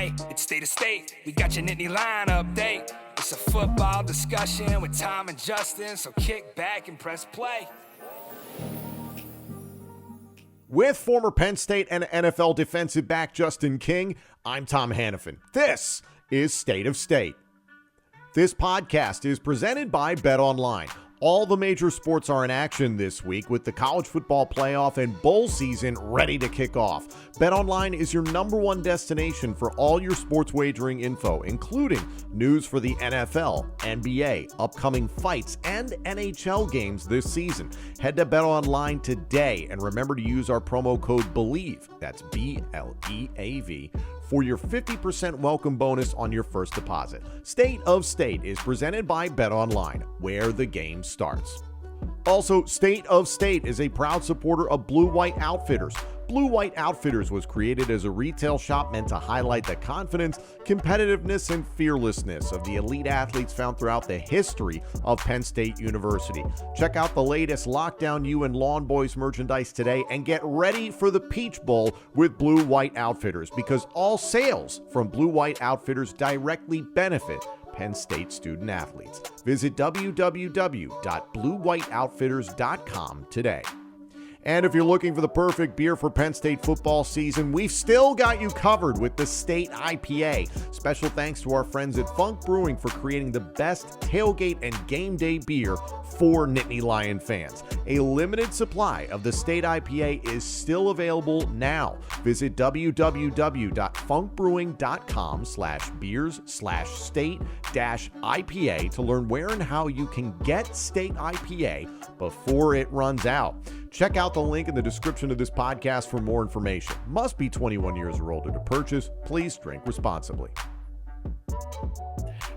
Hey, it's State of State. We got your Nittany Line update. It's a football discussion with Tom and Justin, so kick back and press play. With former Penn State and NFL defensive back Justin King, I'm Tom Hannafin. This is State of State. This podcast is presented by BetOnline. All the major sports are in action this week with the college football playoff and bowl season ready to kick off. BetOnline is your number one destination for all your sports wagering info, including news for the NFL, NBA, upcoming fights, and NHL games this season. Head to BetOnline today and remember to use our promo code BELIEVE, that's BLEAV, for your 50% welcome bonus on your first deposit. State of State is presented by BetOnline, where the game starts. Also, State of State is a proud supporter of Blue White Outfitters. Blue White Outfitters was created as a retail shop meant to highlight the confidence, competitiveness, and fearlessness of the elite athletes found throughout the history of Penn State University. Check out the latest Lockdown U and Lawn Boys merchandise today and get ready for the Peach Bowl with Blue White Outfitters, because all sales from Blue White Outfitters directly benefit Penn State student athletes. Visit www.bluewhiteoutfitters.com today. And if you're looking for the perfect beer for Penn State football season, we've still got you covered with the State IPA. Special thanks to our friends at Funk Brewing for creating the best tailgate and game day beer for Nittany Lion fans. A limited supply of the State IPA is still available now. Visit www.funkbrewing.com/beers/state-IPA to learn where and how you can get State IPA before it runs out. Check out the link in the description of this podcast for more information. Must be 21 years or older to purchase. Please drink responsibly.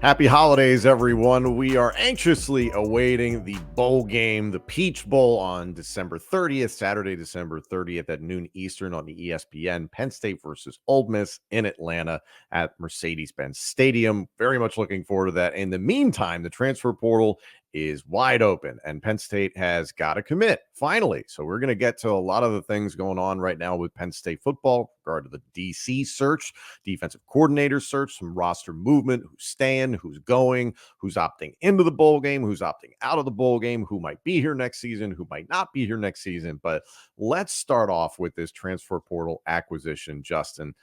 Happy holidays, everyone. We are anxiously awaiting the bowl game, the Peach Bowl, on December 30th, Saturday, December 30th at noon Eastern on the ESPN. Penn State versus Ole Miss in Atlanta at Mercedes-Benz Stadium. Very much looking forward to that. In the meantime, the transfer portal is wide open, and Penn State has got to commit, finally. So we're going to get to a lot of the things going on right now with Penn State football, with regard to the DC search, defensive coordinator search, some roster movement, who's staying, who's going, who's opting into the bowl game, who's opting out of the bowl game, who might be here next season, who might not be here next season. But let's start off with this transfer portal acquisition, Justin.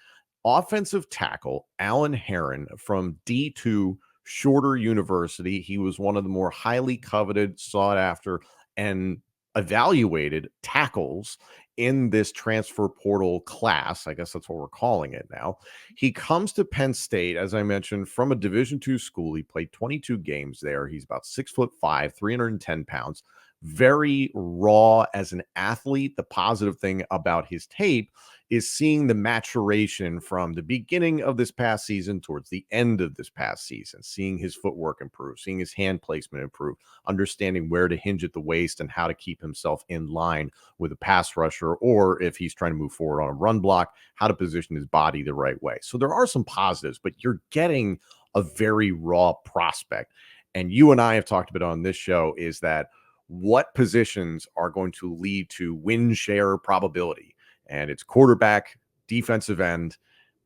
Offensive tackle Alan Herron from D2 Shorter University. He was one of the more highly coveted, sought after, and evaluated tackles in this transfer portal class. I guess that's what we're calling it now. He comes to Penn State, as I mentioned, from a Division II school. He played 22 games there. He's about 6'5", 310 pounds. Very raw as an athlete. The positive thing about his tape is seeing the maturation from the beginning of this past season towards the end of this past season, seeing his footwork improve, seeing his hand placement improve, understanding where to hinge at the waist and how to keep himself in line with a pass rusher, or if he's trying to move forward on a run block, how to position his body the right way. So there are some positives, but you're getting a very raw prospect. And you and I have talked about on this show is that what positions are going to lead to win share probability. And it's quarterback, defensive end,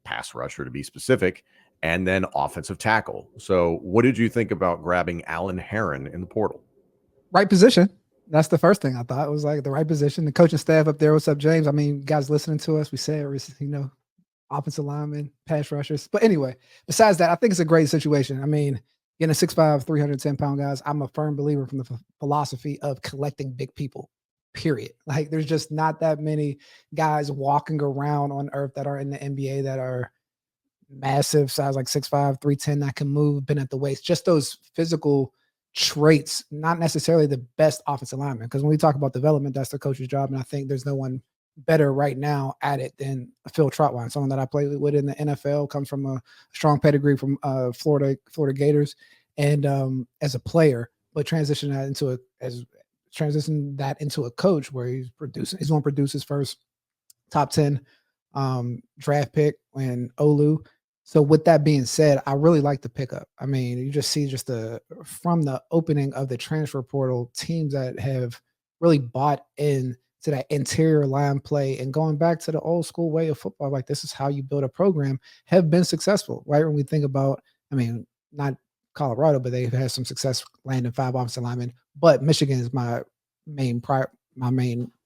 pass rusher to be specific, and then offensive tackle. So what did you think about grabbing Alan Herron in the portal? Right position. That's the first thing I thought. It was like the right position. The coaching staff up there. What's up, James? I mean, guys listening to us, we said, offensive linemen, pass rushers. But anyway, besides that, I think it's a great situation. I mean, getting a 6'5", 310-pound guys, I'm a firm believer from the philosophy of collecting big people. Period. Like, there's just not that many guys walking around on earth that are in the NBA that are massive size, like 6'5", 310, that can move, been at the waist. Just those physical traits, not necessarily the best offensive lineman. Because when we talk about development, that's the coach's job. And I think there's no one better right now at it than Phil Trotwine, someone that I played with in the NFL, comes from a strong pedigree from Florida Gators, and as a player, but transition that into a coach where he's going to produce his first top 10 draft pick in Olu. So with that being said, I really like the pickup. I mean, you just see from the opening of the transfer portal, teams that have really bought in to that interior line play and going back to the old school way of football. Like, this is how you build a program, have been successful, right? When we think about, I mean, not Colorado, but they've had some success landing 5 offensive linemen. But Michigan is my main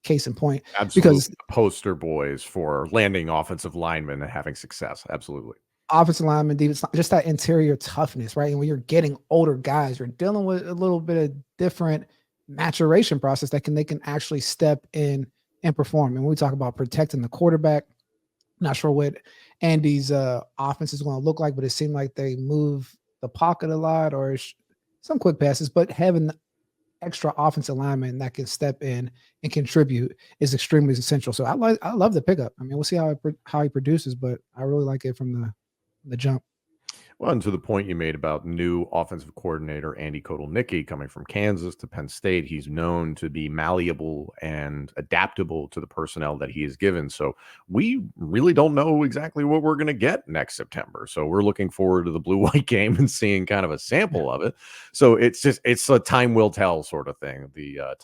case in point. Absolutely. Because Poster boys for landing offensive linemen and having success. Absolutely. offensive lineman, defense, just that interior toughness, right? And when you're getting older guys, you're dealing with a little bit of different maturation process they can actually step in and perform. And when we talk about protecting the quarterback, not sure what Andy's offense is going to look like, but it seemed like they move the pocket a lot or some quick passes, but having extra offensive lineman that can step in and contribute is extremely essential. So I love the pickup. I mean, we'll see how he produces, but I really like it from the jump. Well, and to the point you made about new offensive coordinator Andy Kotelnicki coming from Kansas to Penn State, he's known to be malleable and adaptable to the personnel that he is given. So we really don't know exactly what we're going to get next September. So we're looking forward to the blue-white game and seeing kind of a sample of it. So it's a time will tell sort of thing. The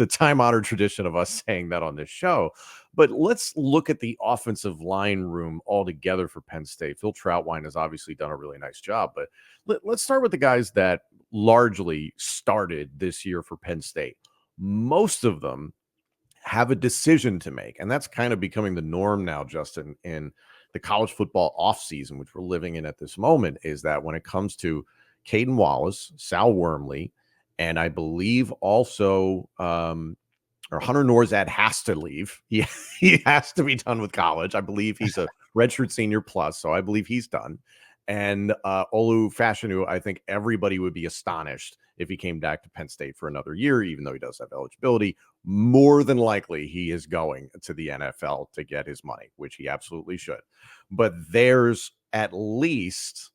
time-honored tradition of us saying that on this show. But let's look at the offensive line room altogether for Penn State. Phil Trautwein has obviously done a really nice job, but let's start with the guys that largely started this year for Penn State. Most of them have a decision to make, and that's kind of becoming the norm now, Justin, in the college football offseason, which we're living in at this moment, is that when it comes to Caden Wallace, Sal Wormley, and I believe also or Hunter Norzad has to leave. He has to be done with college. I believe he's a redshirt senior plus, so I believe he's done. And Olu Fashanu, I think everybody would be astonished if he came back to Penn State for another year, even though he does have eligibility. More than likely, he is going to the NFL to get his money, which he absolutely should. But there's at least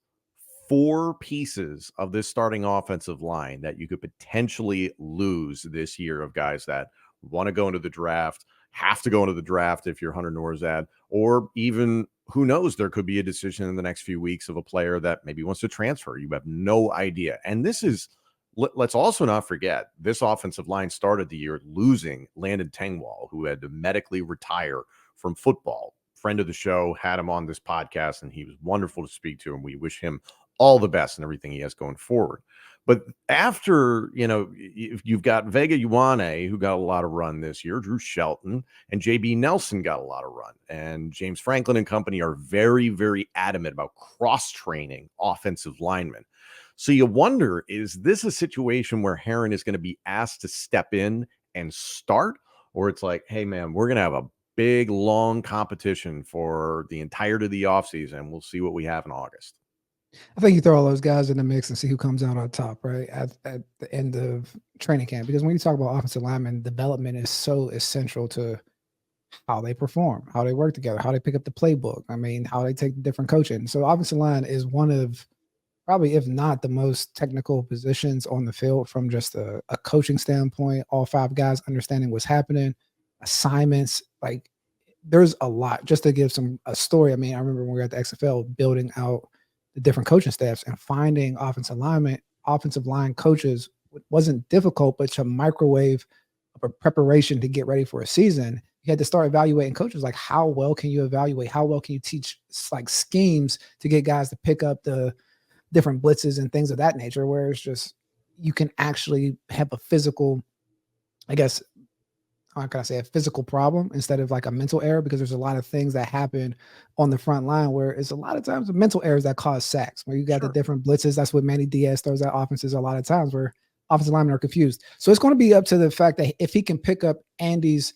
4 pieces of this starting offensive line that you could potentially lose this year of guys that want to go into the draft, have to go into the draft if you're Hunter Norzad, or even, who knows, there could be a decision in the next few weeks of a player that maybe wants to transfer. You have no idea. And this is, let's also not forget, this offensive line started the year losing Landon Tengwall, who had to medically retire from football. Friend of the show, had him on this podcast, and he was wonderful to speak to, and we wish him all the best and everything he has going forward. But after, you've got Vega Ioane, who got a lot of run this year, Drew Shelton, and JB Nelson got a lot of run. And James Franklin and company are very, very adamant about cross-training offensive linemen. So you wonder, is this a situation where Heron is going to be asked to step in and start? Or it's like, hey, man, we're going to have a big, long competition for the entirety of the offseason. We'll see what we have in August. I think you throw all those guys in the mix and see who comes out on top, right, at the end of training camp. Because when you talk about offensive lineman, development is so essential to how they perform, how they work together, how they pick up the playbook. I mean, how they take the different coaching. So offensive line is one of probably, if not the most technical positions on the field from just a coaching standpoint. All 5 guys understanding what's happening, assignments, like there's a lot. Just to give a story, I mean, I remember when we were at the XFL building out the different coaching staffs and finding offensive line coaches wasn't difficult, but to microwave a preparation to get ready for a season, you had to start evaluating coaches. Like, how well can you evaluate? How well can you teach like schemes to get guys to pick up the different blitzes and things of that nature, where it's just, you can actually have a physical, I guess, how can I say, a physical problem instead of like a mental error, because there's a lot of things that happen on the front line where it's a lot of times the mental errors that cause sacks, where you got the different blitzes. That's what Manny Diaz throws at offenses a lot of times, where offensive linemen are confused. So it's going to be up to the fact that if he can pick up Andy's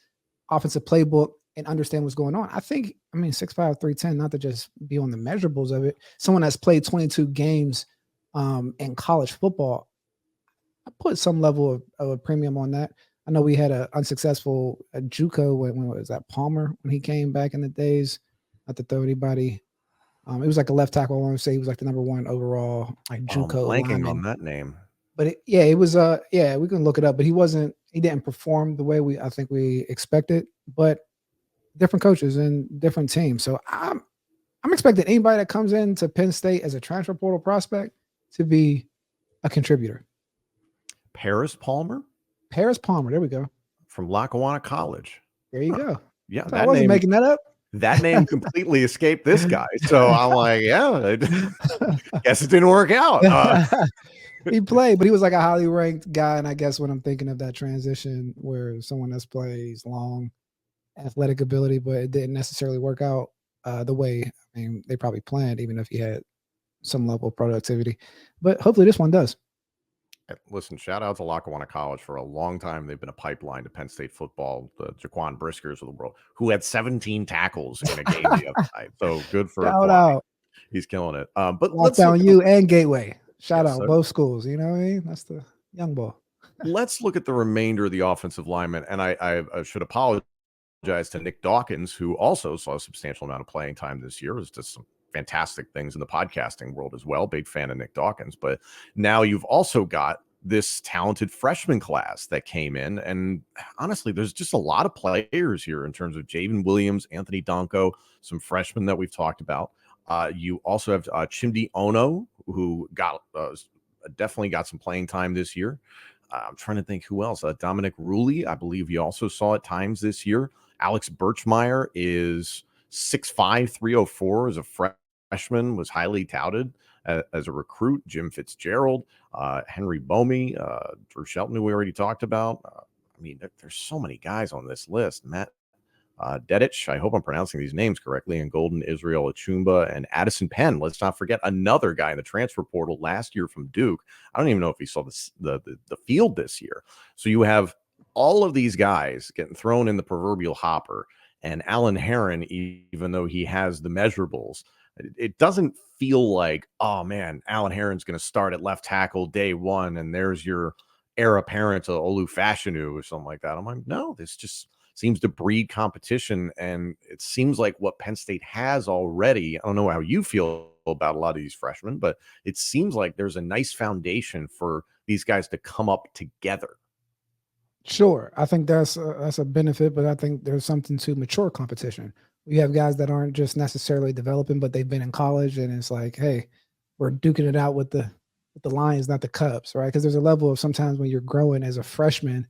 offensive playbook and understand what's going on. I think, 6'5", 310, not to just be on the measurables of it, someone that's played 22 games in college football, I put some level of a premium on that. I know we had an unsuccessful JUCO when was that, Palmer, when he came back in the days, not to throw anybody. It was like a left tackle. I want to say he was like the number 1 overall, like JUCO blanking lineman. on that name. But it was we can look it up, but he didn't perform the way I think we expected, but different coaches and different teams. So I'm expecting anybody that comes into Penn State as a transfer portal prospect to be a contributor. Paris Palmer, there we go. from Lackawanna College. There you go. Yeah, So I wasn't making that up. That name completely escaped this guy. So I'm like, yeah, guess it didn't work out. He played, but he was like a highly ranked guy. And I guess when I'm thinking of that transition where someone that plays long athletic ability, but it didn't necessarily work out the way they probably planned, even if he had some level of productivity. But hopefully this one does. Listen, shout out to Lackawanna College. For a long time, they've been a pipeline to Penn State football, the Jaquan Briskers of the world, who had 17 tackles in a game the other night. So good for Shout out. He's killing it. But let's down you and Gateway. Shout out both schools. You know what I mean? That's the young ball. Let's look at the remainder of the offensive linemen. And I should apologize to Nick Dawkins, who also saw a substantial amount of playing time this year. It's just some fantastic things in the podcasting world as well. Big fan of Nick Dawkins. But now you've also got this talented freshman class that came in. And honestly, there's just a lot of players here in terms of Javen Williams, Anthony Donko, some freshmen that we've talked about. You also have Chimdi Ono, who definitely got some playing time this year. I'm trying to think who else. Dominic Rulli, I believe you also saw at times this year. Alex Birchmeyer is 6'5", 304 as a freshman, was highly touted as a recruit. Jim Fitzgerald, Henry Bomey, Drew Shelton, who we already talked about. There's so many guys on this list. Matt Dedich, I hope I'm pronouncing these names correctly, and Golden Israel Achumba and Addison Penn. Let's not forget another guy in the transfer portal last year from Duke. I don't even know if he saw the field this year. So you have all of these guys getting thrown in the proverbial hopper, and Alan Herron, even though he has the measurables, it doesn't feel like, oh man, Alan Herron's going to start at left tackle day one, and there's your heir apparent to Olu Fashanu or something like that. I'm like, no, this just seems to breed competition, and it seems like what Penn State has already. I don't know how you feel about a lot of these freshmen, but it seems like there's a nice foundation for these guys to come up together. Sure. I think that's a benefit, but I think there's something to mature competition. We have guys that aren't just necessarily developing, but they've been in college, and it's like, hey, we're duking it out with the Lions, not the Cubs, right? Because there's a level of sometimes when you're growing as a freshman,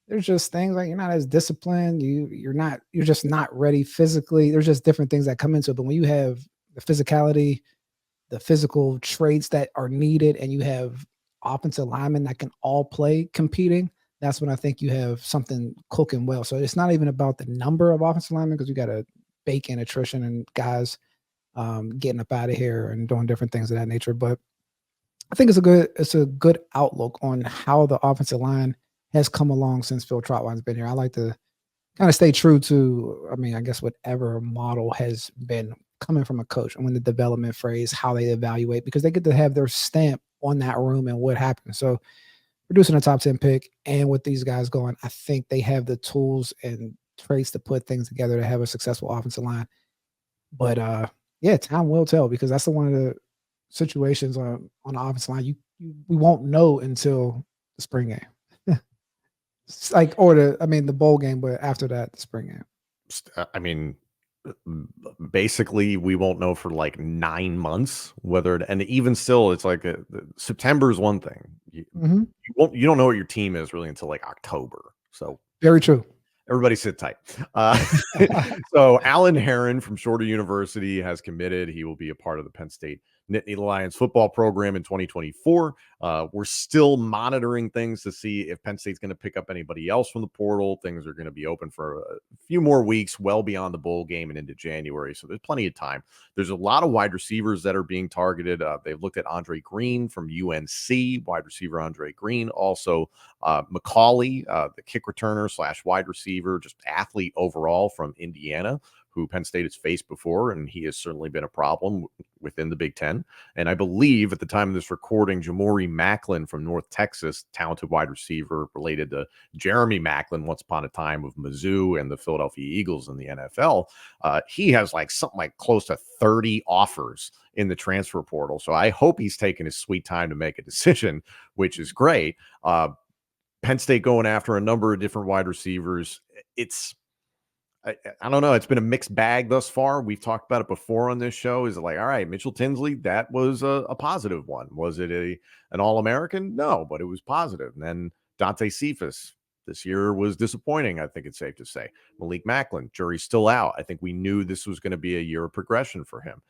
there's just things like you're not as disciplined. You're just not ready physically. There's just different things that come into it. But when you have the physicality, the physical traits that are needed, and you have offensive linemen that can all play competing, that's when I think you have something cooking well. So it's not even about the number of offensive linemen, because you got to bake in attrition and guys getting up out of here and doing different things of that nature. But I think it's a good outlook on how the offensive line has come along since Phil Trotwine's been here. I like to kind of stay true to, I guess whatever model has been coming from a coach, and when the development phrase, how they evaluate, because they get to have their stamp on that room and what happens. So producing a top 10 pick, and with these guys going, I think they have the tools and traits to put things together to have a successful offensive line. But time will tell, because that's one of the situations on the offensive line we won't know until the spring game. It's like, the bowl game, but after that, the spring game. Basically, we won't know for like 9 months and even still, it's like September is one thing. You don't know what your team is really until like October. So very true. Everybody sit tight. So Alan Herron from Shorter University has committed. He will be a part of the Penn State Nittany Lions football program in 2024. We're still monitoring things to see if Penn State's going to pick up anybody else from the portal. Things are going to be open for a few more weeks, well beyond the bowl game and into January. So there's plenty of time. There's a lot of wide receivers that are being targeted. They've looked at Andre Green from UNC, wide receiver Andre Green. Also McCauley, the kick returner / wide receiver, just athlete overall from Indiana, who Penn State has faced before, and he has certainly been a problem within the Big Ten. And I believe at the time of this recording, Jamori Macklin from North Texas, talented wide receiver related to Jeremy Macklin once upon a time of Mizzou and the Philadelphia Eagles in the NFL. He has something like close to 30 offers in the transfer portal. So I hope he's taking his sweet time to make a decision, which is great. Penn State going after a number of different wide receivers. I don't know. It's been a mixed bag thus far. We've talked about it before on this show. Is it like, all right, Mitchell Tinsley, that was a positive one. Was it an All-American? No, but it was positive. And then Dante Cephas, This year was disappointing, I think it's safe to say. Malik Macklin, jury's still out. I think we knew this was going to be a year of progression for him.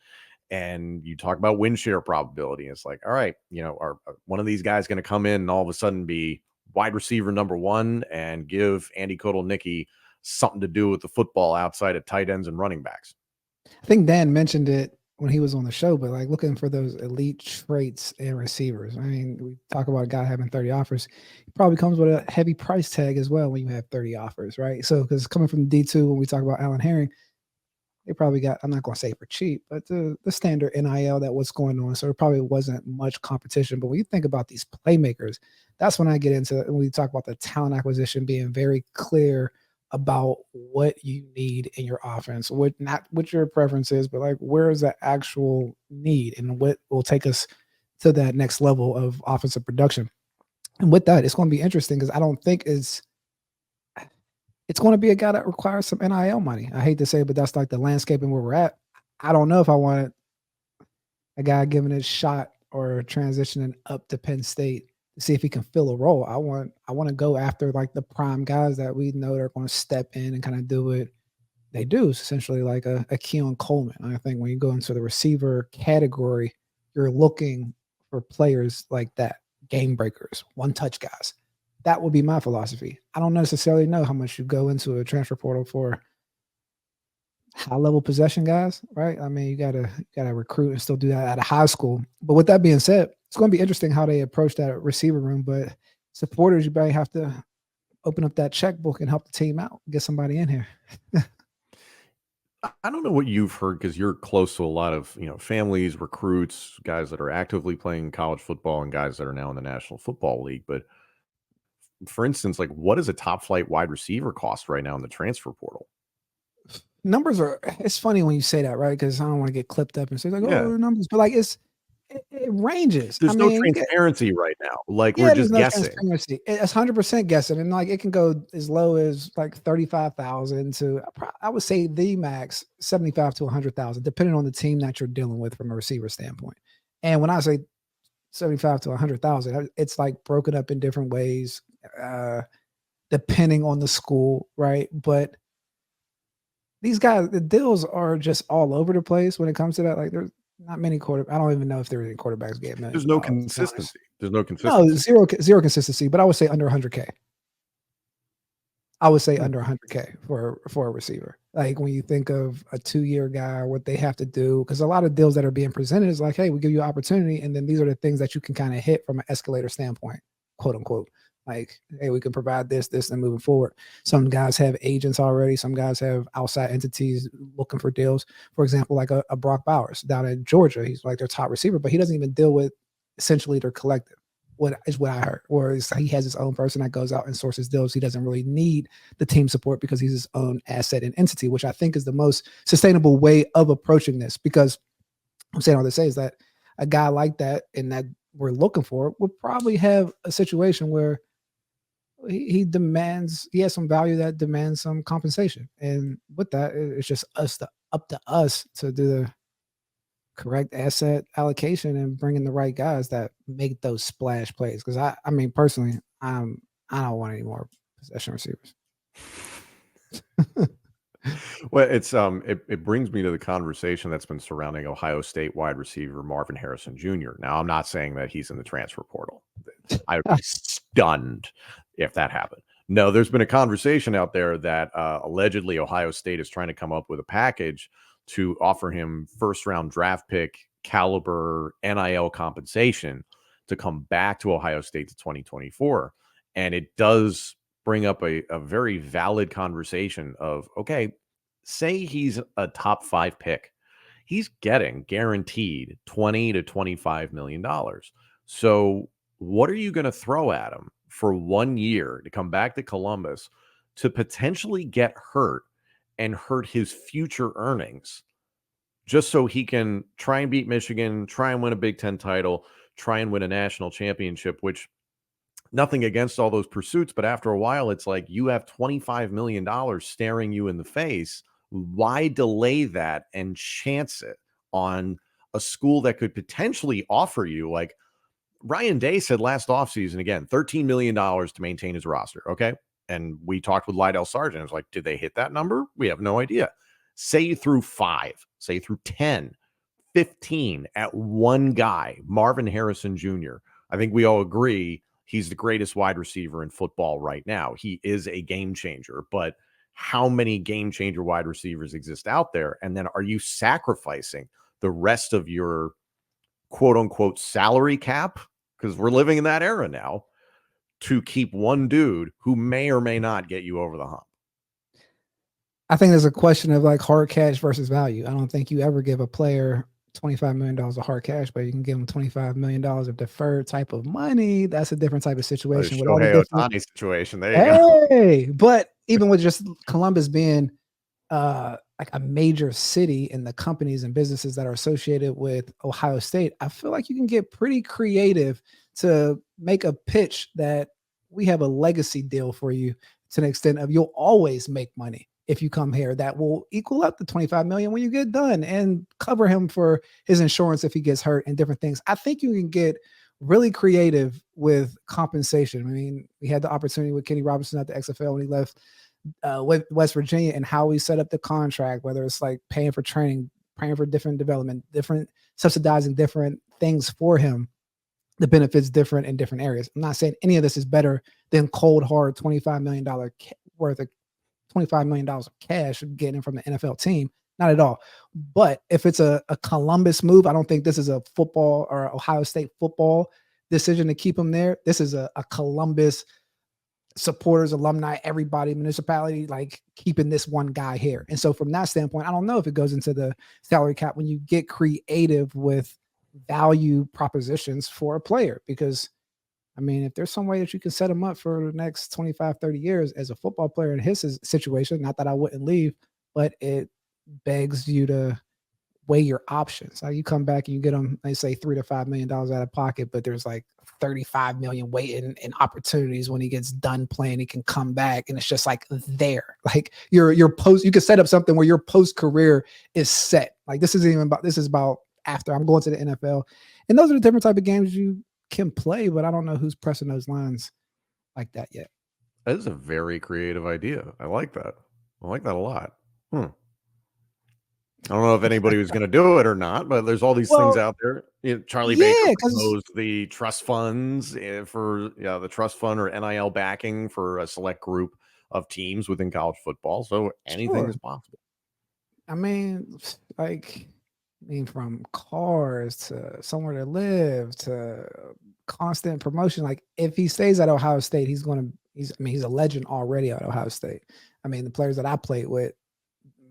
And you talk about win share probability. It's like, all right, are one of these guys going to come in and all of a sudden be wide receiver number one and give Andy Kotelnicki something to do with the football outside of tight ends and running backs? I think Dan mentioned it when he was on the show, but like looking for those elite traits in receivers. I mean, we talk about a guy having 30 offers. He probably comes with a heavy price tag as well when you have 30 offers, right? So, because coming from D2, when we talk about Alan Herron, they probably got, I'm not going to say for cheap, but the standard NIL that what's going on. So there probably wasn't much competition. But when you think about these playmakers, that's when I get into, when we talk about the talent acquisition being very clear about what you need in your offense, not what your preference is, but like where is the actual need and what will take us to that next level of offensive production. And with that, it's going to be interesting because I don't think it's going to be a guy that requires some NIL money. I hate to say it, but that's like the landscape and where we're at. I don't know if I want a guy giving it a shot or transitioning up to Penn State to see if he can fill a role. I want to go after like the prime guys that we know they're going to step in and kind of do what they do. It's essentially like a Keon Coleman. I think when you go into the receiver category, you're looking for players like that, game breakers, one-touch guys. That would be my philosophy. I don't necessarily know how much you go into a transfer portal for high-level possession guys, right? I mean, you gotta recruit and still do that out of high school. But with that being said, it's going to be interesting how they approach that receiver room. But supporters, you probably have to open up that checkbook and help the team out, get somebody in here. I don't know what you've heard because you're close to a lot of families, recruits, guys that are actively playing college football, and guys that are now in the National Football League. But for instance, like what does a top flight wide receiver cost right now in the transfer portal? Numbers are, it's funny when you say that, right? Because I don't want to get clipped up and say like, Yeah. oh, numbers, but like it ranges. There's no transparency right now. Like yeah, we're there's just no guessing. transparency. It's 100% guessing, and like it can go as low as like 35,000 to I would say the max 75 to 100,000, depending on the team that you're dealing with from a receiver standpoint. And when I say 75 to 100,000, it's like broken up in different ways, depending on the school, right? But these guys, the deals are just all over the place when it comes to that. Like there's not many I don't even know if there are any quarterbacks getting $1 There's no million, consistency. There's no no, consistency. zero consistency. But I would say under 100K. I would say under 100K for a receiver. Like when you think of a 2-year guy, what they have to do, because a lot of deals that are being presented is like, hey, we give you opportunity, and then these are the things that you can kind of hit from an escalator standpoint, quote unquote. Like, hey, we can provide this, and moving forward. Some guys have agents already. Some guys have outside entities looking for deals. For example, like a Brock Bowers down in Georgia. He's like their top receiver, but he doesn't even deal with essentially their collective. What I heard, or he has his own person that goes out and sources deals. He doesn't really need the team support because he's his own asset and entity, which I think is the most sustainable way of approaching this. Because I'm saying all this to say is that a guy like that and that we're looking for would probably have a situation where he has some value that demands some compensation. And with that, it's just up to us to do the correct asset allocation and bringing the right guys that make those splash plays. Because I mean, personally, I don't want any more possession receivers. Well, it's it brings me to the conversation that's been surrounding Ohio State wide receiver Marvin Harrison Jr. Now, I'm not saying that he's in the transfer portal. I would be stunned if that happened. No, there's been a conversation out there that allegedly Ohio State is trying to come up with a package to offer him first-round draft pick caliber NIL compensation to come back to Ohio State to 2024. And it does bring up a very valid conversation of, okay, say he's a top 5 pick. He's getting guaranteed $20 to $25 million. So what are you going to throw at him for 1 year to come back to Columbus to potentially get hurt and hurt his future earnings just so he can try and beat Michigan, try and win a Big Ten title, try and win a national championship, which nothing against all those pursuits, but after a while, it's like you have $25 million staring you in the face. Why delay that and chance it on a school that could potentially offer you, like Ryan Day said last offseason, again, $13 million to maintain his roster. Okay. And we talked with Lydell Sargent. It was like, did they hit that number? We have no idea. Say you threw 5, say through 10, 15 at one guy, Marvin Harrison Jr. I think we all agree he's the greatest wide receiver in football right now. He is a game changer, but how many game changer wide receivers exist out there? And then are you sacrificing the rest of your quote unquote salary cap? Because we're living in that era now, to keep one dude who may or may not get you over the hump. I think there's a question of like hard cash versus value. I don't think you ever give a player $25 million of hard cash, but you can give them $25 million of deferred type of money. That's a different type of situation. With all the different situation. There you go. But even with just Columbus being like a major city and the companies and businesses that are associated with Ohio State, I feel like you can get pretty creative to make a pitch that we have a legacy deal for you to the extent of you'll always make money if you come here. That will equal up to 25 million when you get done and cover him for his insurance if he gets hurt and different things. I think you can get really creative with compensation. I mean, we had the opportunity with Kenny Robinson at the XFL when he left West Virginia, and how we set up the contract, whether it's like paying for training, paying for different development, different subsidizing different things for him. The benefits different in different areas. I'm not saying any of this is better than cold hard $25 million worth of $25 million of cash getting from the NFL team. Not at all. But if it's a Columbus move, I don't think this is a football or Ohio State football decision to keep him there. This is a Columbus supporters, alumni, everybody, municipality, like keeping this one guy here. And so from that standpoint, I don't know if it goes into the salary cap when you get creative with value propositions for a player, because I mean, if there's some way that you can set him up for the next 25, 30 years as a football player in his situation, not that I wouldn't leave, but it begs you to weigh your options. How you come back and you get them, they say $3 to $5 million out of pocket, but there's like 35 million waiting in opportunities when he gets done playing, he can come back. And it's just like there, like your post, you can set up something where your post career is set. Like this isn't even about, this is about after I'm going to the NFL. And those are the different type of games you can play, but I don't know who's pressing those lines like that yet. That is a very creative idea. I like that. I like that a lot. I don't know if anybody was going to do it or not, but there's all these things out there. You know, Charlie Baker proposed the trust funds for the trust fund or NIL backing for a select group of teams within college football. So anything is possible. I mean, from cars to somewhere to live to constant promotion. Like if he stays at Ohio State, he's a legend already at Ohio State. I mean, the players that I played with,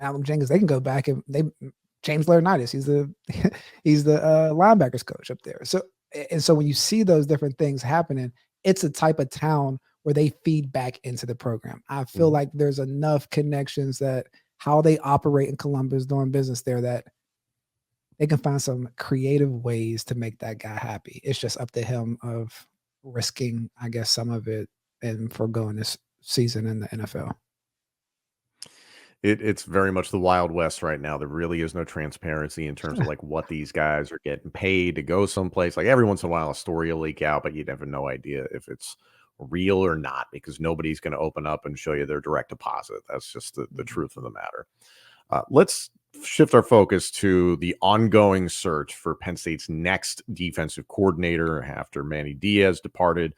Malcolm Jenkins, they can go back and James Laurinaitis, he's the linebackers coach up there. So when you see those different things happening, it's a type of town where they feed back into the program. I feel like there's enough connections that how they operate in Columbus doing business there that they can find some creative ways to make that guy happy. It's just up to him of risking, I guess, some of it and foregoing this season in the NFL. It's very much the Wild West right now. There really is no transparency in terms of like what these guys are getting paid to go someplace. Like every once in a while, a story will leak out, but you'd have no idea if it's real or not because nobody's going to open up and show you their direct deposit. That's just the truth of the matter. Let's shift our focus to the ongoing search for Penn State's next defensive coordinator after Manny Diaz departed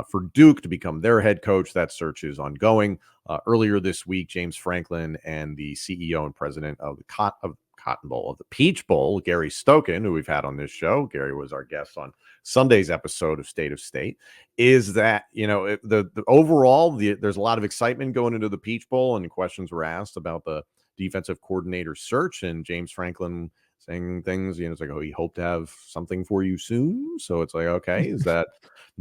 for Duke to become their head coach. That search is ongoing. Earlier this week, James Franklin and the CEO and president of the Cotton Bowl, of the Peach Bowl, Gary Stokan, who we've had on this show. Gary was our guest on Sunday's episode of State of State. Is that, the overall, there's a lot of excitement going into the Peach Bowl, and questions were asked about the defensive coordinator search, and James Franklin saying things, it's like, oh, he hoped to have something for you soon. So it's like, okay, is that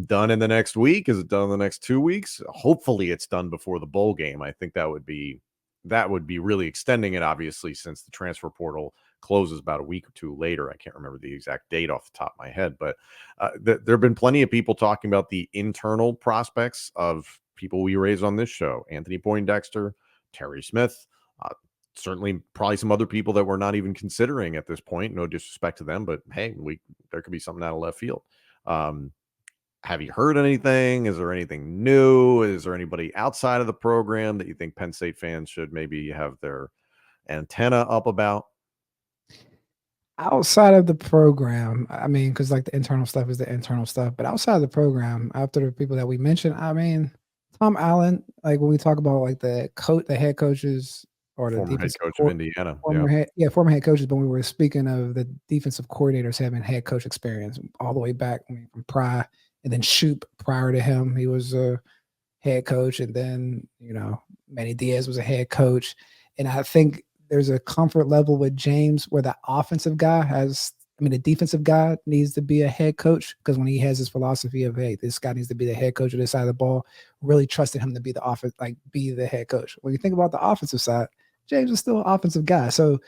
done in the next week? Is it done in the next 2 weeks? Hopefully it's done before the bowl game. I think that would be really extending it, obviously, since the transfer portal closes about a week or two later. I can't remember the exact date off the top of my head, but there have been plenty of people talking about the internal prospects of people we raised on this show: Anthony Poindexter, Terry Smith, certainly probably some other people that we're not even considering at this point. No disrespect to them, but hey, there could be something out of left field. have you heard anything? Is there anything new? Is there anybody outside of the program that you think Penn State fans should maybe have their antenna up about? Outside of the program, I mean, because like the internal stuff is the internal stuff, but outside of the program, after the people that we mentioned, I mean, Tom Allen, like when we talk about like the head coaches or the Former head defensive coach of Indiana. Yeah. former head coaches, but we were speaking of the defensive coordinators having head coach experience all the way back, I mean, from Pry and then Shoop prior to him, he was a head coach, and then Manny Diaz was a head coach, and I think there's a comfort level with James where the defensive guy needs to be a head coach, because when he has his philosophy of, hey, this guy needs to be the head coach of this side of the ball, really trusted him to be be the head coach. When you think about the offensive side, James is still an offensive guy. So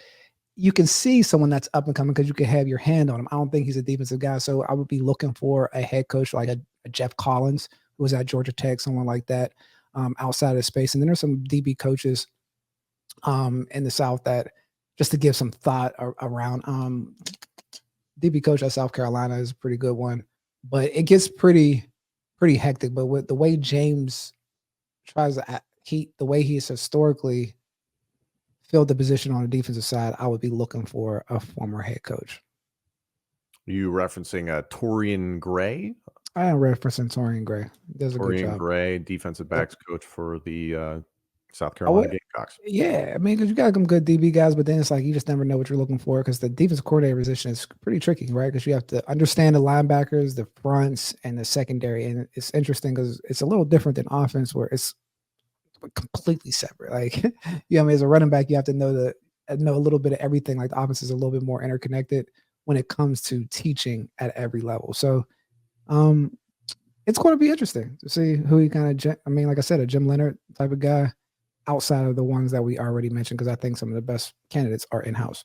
you can see someone that's up and coming because you can have your hand on him. I don't think he's a defensive guy. So I would be looking for a head coach like a Jeff Collins, who was at Georgia Tech, someone like that, outside of space. And then there's some DB coaches in the South that, just to give some thought around, DB coach at South Carolina is a pretty good one, but it gets pretty hectic. But with the way James tries to the way he's historically filled the position on the defensive side, I would be looking for a former head coach. You referencing Torian Gray? I am referencing Torian Gray. Does a good Torian job. Gray, defensive backs coach for the South Carolina Gamecocks. Yeah, I mean, because you got some good DB guys, but then it's like you just never know what you're looking for, because the defensive coordinator position is pretty tricky, right? Because you have to understand the linebackers, the fronts, and the secondary. And it's interesting because it's a little different than offense, where it's completely separate. Like, as a running back, you have to know a little bit of everything. Like, the offense is a little bit more interconnected when it comes to teaching at every level. So, it's going to be interesting to see who he kind of, like I said, a Jim Leonard type of guy, outside of the ones that we already mentioned, because I think some of the best candidates are in-house.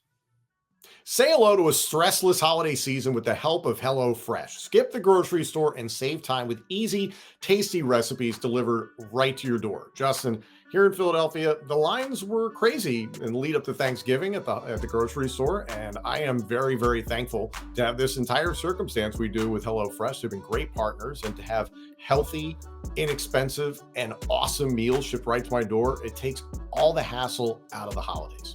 Say hello to a stressless holiday season with the help of HelloFresh. Skip the grocery store and save time with easy, tasty recipes delivered right to your door. Justin, here in Philadelphia, the lines were crazy in the lead up to Thanksgiving at the grocery store, and I am very, very thankful to have this entire circumstance we do with HelloFresh. They've been great partners, and to have healthy, inexpensive, and awesome meals shipped right to my door, it takes all the hassle out of the holidays.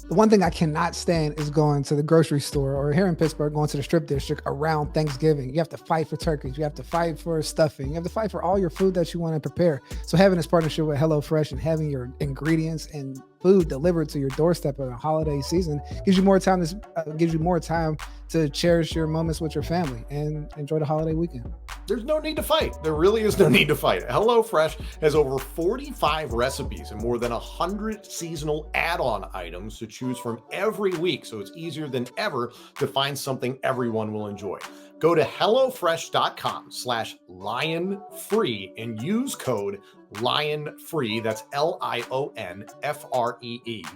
The one thing I cannot stand is going to the grocery store, or here in Pittsburgh, going to the strip district around Thanksgiving. You have to fight for turkeys. You have to fight for stuffing. You have to fight for all your food that you want to prepare. So having this partnership with HelloFresh and having your ingredients and food delivered to your doorstep in the holiday season gives you more time to cherish your moments with your family and enjoy the holiday weekend. There's no need to fight. There really is no need to fight. HelloFresh has over 45 recipes and more than 100 seasonal add-on items to choose from every week, so it's easier than ever to find something everyone will enjoy. Go to HelloFresh.com/LionFree and use code LionFree, that's LionFree,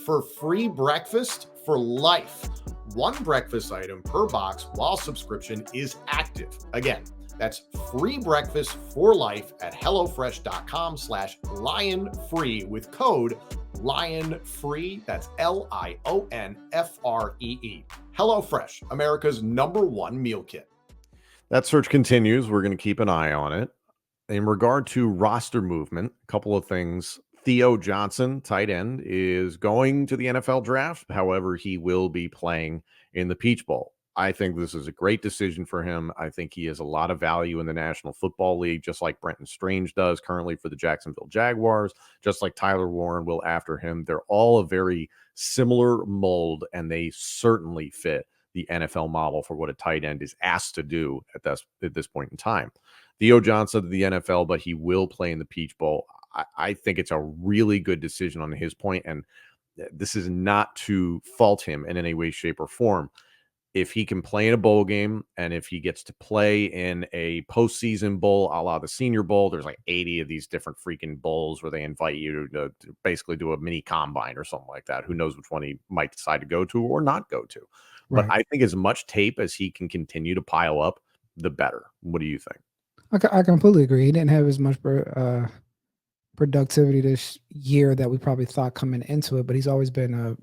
for free breakfast for life. One breakfast item per box while subscription is active. Again, that's free breakfast for life at HelloFresh.com/LionFree with code LionFree. That's LionFree. HelloFresh, America's #1 meal kit. That search continues. We're going to keep an eye on it. In regard to roster movement, a couple of things. Theo Johnson, tight end, is going to the NFL draft. However, he will be playing in the Peach Bowl. I think this is a great decision for him. I think he has a lot of value in the National Football League, just like Brenton Strange does currently for the Jacksonville Jaguars, just like Tyler Warren will after him. They're all a very similar mold, and they certainly fit the NFL model for what a tight end is asked to do at this point in time. Theo Johnson to the NFL, but he will play in the Peach Bowl. I think it's a really good decision on his point, and this is not to fault him in any way, shape, or form. If he can play in a bowl game, and if he gets to play in a postseason bowl, a la the Senior Bowl, there's like 80 of these different freaking bowls where they invite you to basically do a mini combine or something like that. Who knows which one he might decide to go to or not go to. But I think as much tape as he can continue to pile up, the better. What do you think? I completely agree. He didn't have as much productivity this year that we probably thought coming into it, but he's always been a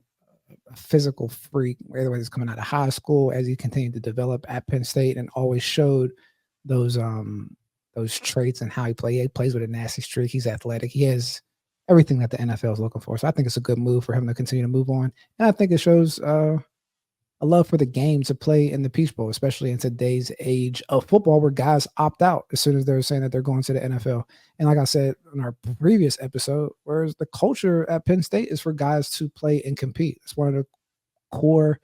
physical freak, whether he's coming out of high school, as he continued to develop at Penn State, and always showed those traits and how he plays. He plays with a nasty streak. He's athletic. He has everything that the NFL is looking for. So I think it's a good move for him to continue to move on. And I think it shows a love for the game to play in the Peach Bowl, especially in today's age of football where guys opt out as soon as they're saying that they're going to the NFL. And like I said in our previous episode, whereas the culture at Penn State is for guys to play and compete. It's one of the core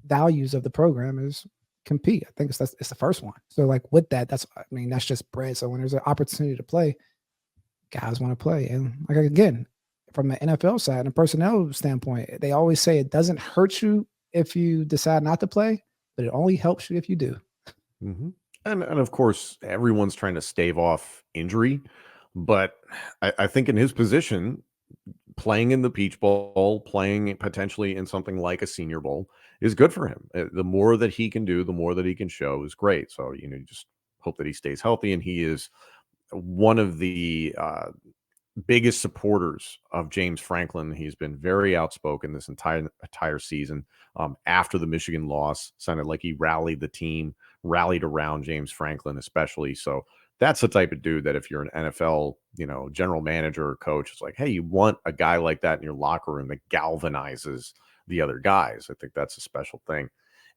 values of the program is compete. I think it's the first one. So like with that, that's just bread. So when there's an opportunity to play, guys want to play. And like again, from the NFL side and a personnel standpoint, they always say it doesn't hurt you if you decide not to play, but it only helps you if you do. Mm-hmm. And of course, everyone's trying to stave off injury, but I think in his position, playing in the Peach Bowl, playing potentially in something like a Senior Bowl is good for him. The more that he can do, the more that he can show is great. So, you just hope that he stays healthy. And he is one of the biggest supporters of James Franklin. He's been very outspoken this entire season. After the Michigan loss, sounded like he rallied the team, rallied around James Franklin especially. So that's the type of dude that if you're an NFL, general manager or coach, it's like, hey, you want a guy like that in your locker room that galvanizes the other guys. I think that's a special thing.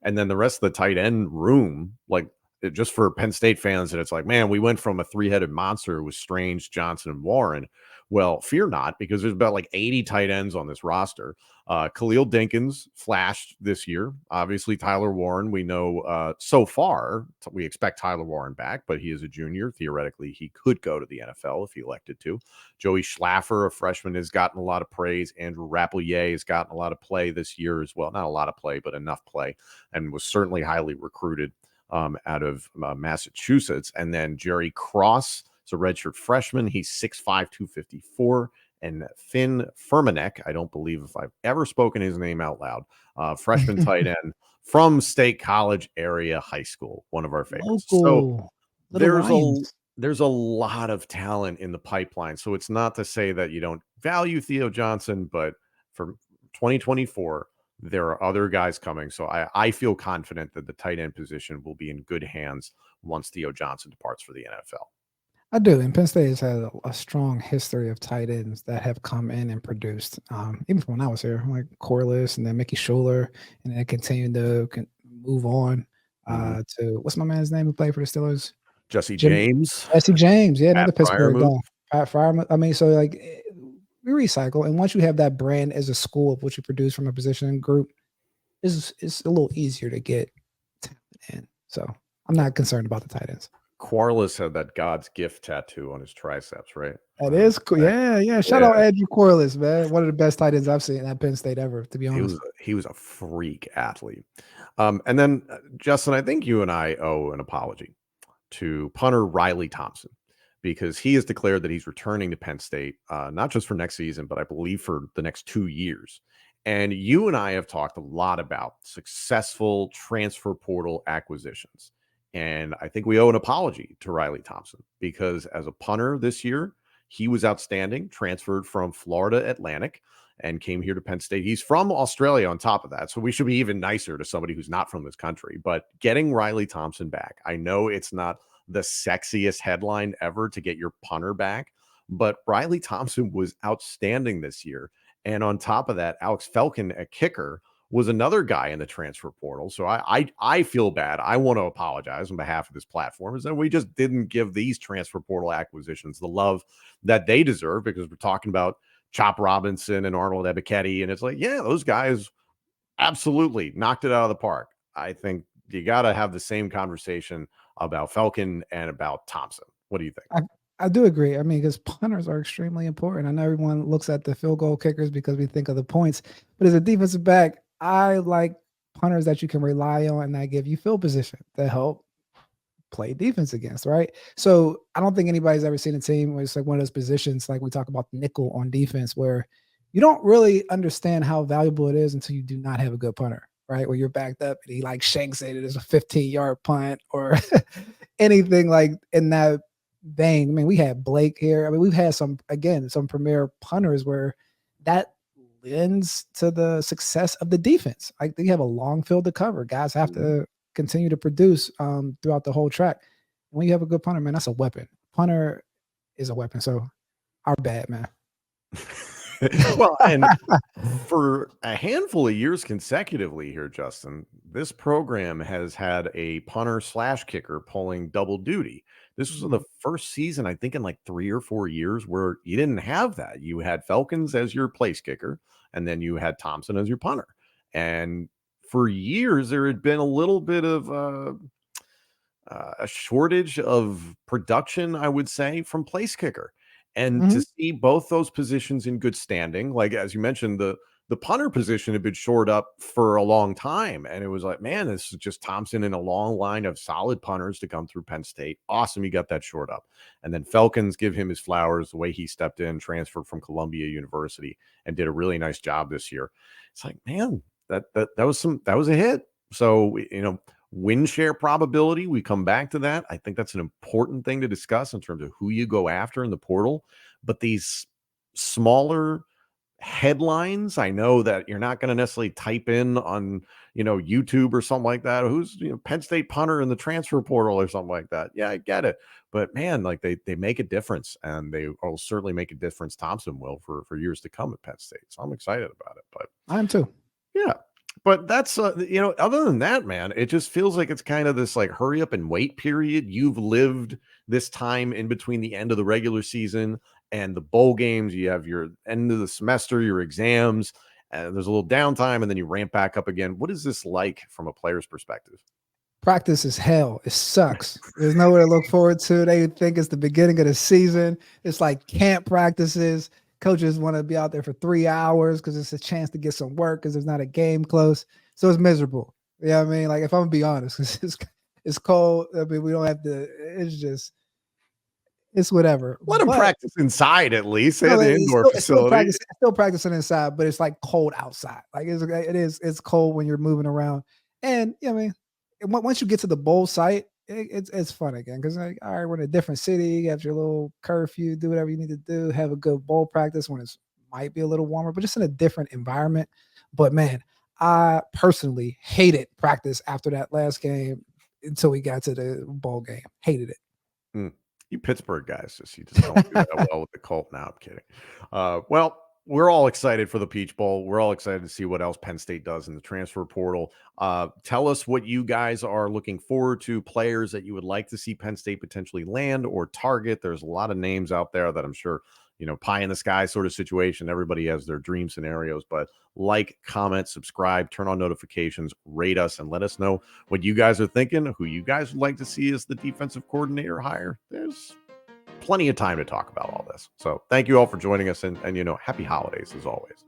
And then the rest of the tight end room, like just for Penn State fans, and it's like, man, we went from a three-headed monster with Strange, Johnson, and Warren. Well, fear not, because there's about like 80 tight ends on this roster. Khalil Dinkins flashed this year. Obviously, Tyler Warren, we know so far, we expect Tyler Warren back, but he is a junior. Theoretically, he could go to the NFL if he elected to. Joey Schlaffer, a freshman, has gotten a lot of praise. Andrew Rappelier has gotten a lot of play this year as well. Not a lot of play, but enough play, and was certainly highly recruited out of Massachusetts. And then Jerry Cross is a redshirt freshman. He's 6'5", 254. And Finn Fermanek, I don't believe if I've ever spoken his name out loud, freshman tight end from State College area high school, one of our favorites. So there's a lot of talent in the pipeline. So it's not to say that you don't value Theo Johnson, but for 2024, there are other guys coming. So I feel confident that the tight end position will be in good hands once Theo Johnson departs for the NFL. I do. And Penn State has had a strong history of tight ends that have come in and produced. Even from when I was here, like Corliss and then Mickey Schuler, and then continued to move on to what's my man's name who played for the Steelers? Jesse James. Jesse James, yeah, another Pittsburgh guy. Pat Fryer. I mean, so like we recycle, and once you have that brand as a school of what you produce from a position group, it's a little easier to get talent in. So I'm not concerned about the tight ends. Corliss had that God's gift tattoo on his triceps, right? That is cool. Yeah. Shout out Andrew Corliss, man. One of the best tight ends I've seen at Penn State ever, to be honest. He was a freak athlete. And then, Justin, I think you and I owe an apology to punter Riley Thompson, because he has declared that he's returning to Penn State, not just for next season, but I believe for the next 2 years. And you and I have talked a lot about successful transfer portal acquisitions. And I think we owe an apology to Riley Thompson, because as a punter this year, he was outstanding, transferred from Florida Atlantic and came here to Penn State. He's from Australia on top of that. So we should be even nicer to somebody who's not from this country. But getting Riley Thompson back, I know it's not the sexiest headline ever to get your punter back, but Riley Thompson was outstanding this year. And on top of that, Alex Felkin, a kicker, was another guy in the transfer portal. So I feel bad. I want to apologize on behalf of this platform, is that we just didn't give these transfer portal acquisitions the love that they deserve, because we're talking about Chop Robinson and Arnold Ebiketie, and it's like, yeah, those guys absolutely knocked it out of the park. I think you got to have the same conversation about Felkin and about Thompson. What do you think? I do agree. I mean, because punters are extremely important. I know everyone looks at the field goal kickers because we think of the points, but as a defensive back, I like punters that you can rely on and that give you field position to help play defense against, right? So I don't think anybody's ever seen a team where it's like one of those positions, like we talk about nickel on defense, where you don't really understand how valuable it is until you do not have a good punter, right? Where you're backed up and he like shanks it, it is a 15-yard punt or anything like in that vein. I mean, we had Blake here. I mean, we've had some premier punters where that lends to the success of the defense. Like, they have a long field to cover. Guys have to continue to produce throughout the whole track. When you have a good punter, man, that's a weapon. Punter is a weapon. So our bad, man. Well, and for a handful of years consecutively here, Justin, this program has had a punter / kicker pulling double duty. This was the first season, I think, in like 3 or 4 years where you didn't have that. You had Felkins as your place kicker, and then you had Thompson as your punter. And for years, there had been a little bit of a shortage of production, I would say, from place kicker. And to see both those positions in good standing, like as you mentioned, the punter position had been shored up for a long time. And it was like, man, this is just Thompson in a long line of solid punters to come through Penn State. Awesome. He got that shored up. And then Felkins, give him his flowers, the way he stepped in, transferred from Columbia University and did a really nice job this year. It's like, man, that was a hit. So, win share probability, we come back to that. I think that's an important thing to discuss in terms of who you go after in the portal. But these smaller headlines, I know that you're not going to necessarily type in on, YouTube or something like that. Who's, Penn State punter in the transfer portal or something like that. Yeah, I get it. But man, like they make a difference, and they will certainly make a difference. Thompson will for years to come at Penn State. So I'm excited about it. But I am too. Yeah. But that's, other than that, man, it just feels like it's kind of this like hurry up and wait period. You've lived this time in between the end of the regular season and the bowl games. You have your end of the semester, your exams, and there's a little downtime, and then you ramp back up again. What is this like from a player's perspective? Practice is hell. It sucks. There's nowhere to look forward to. They think it's the beginning of the season. It's like camp practices. Coaches want to be out there for 3 hours because it's a chance to get some work because there's not a game close. So it's miserable. You know what I mean? Like, if I'm going to be honest, it's cold. I mean, we don't have to, it's whatever. Let them practice inside at least. No, the indoor facility. Still practicing inside, but it's like cold outside. Like it's cold when you're moving around. And I mean, once you get to the bowl site, it's fun again because like, all right, we're in a different city. You have your little curfew, do whatever you need to do, have a good bowl practice when it might be a little warmer, but just in a different environment. But man, I personally hated practice after that last game until we got to the bowl game. Hated it. You Pittsburgh guys, you just don't do that well with the Colt. Now I'm kidding. Well, we're all excited for the Peach Bowl. We're all excited to see what else Penn State does in the transfer portal. Tell us what you guys are looking forward to, players that you would like to see Penn State potentially land or target. There's a lot of names out there that I'm sure, pie in the sky sort of situation. Everybody has their dream scenarios, but like, comment, subscribe, turn on notifications, rate us, and let us know what you guys are thinking, who you guys would like to see as the defensive coordinator hire. There's plenty of time to talk about all this. So thank you all for joining us, and happy holidays as always.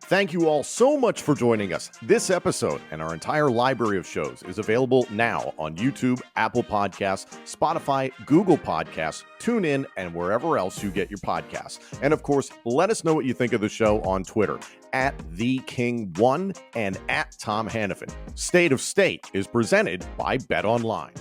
Thank you all so much for joining us. This episode and our entire library of shows is available now on YouTube, Apple Podcasts, Spotify, Google Podcasts, TuneIn, and wherever else you get your podcasts. And of course, let us know what you think of the show on Twitter @TheKing1 and @TomHannafin. State of State is presented by BetOnline.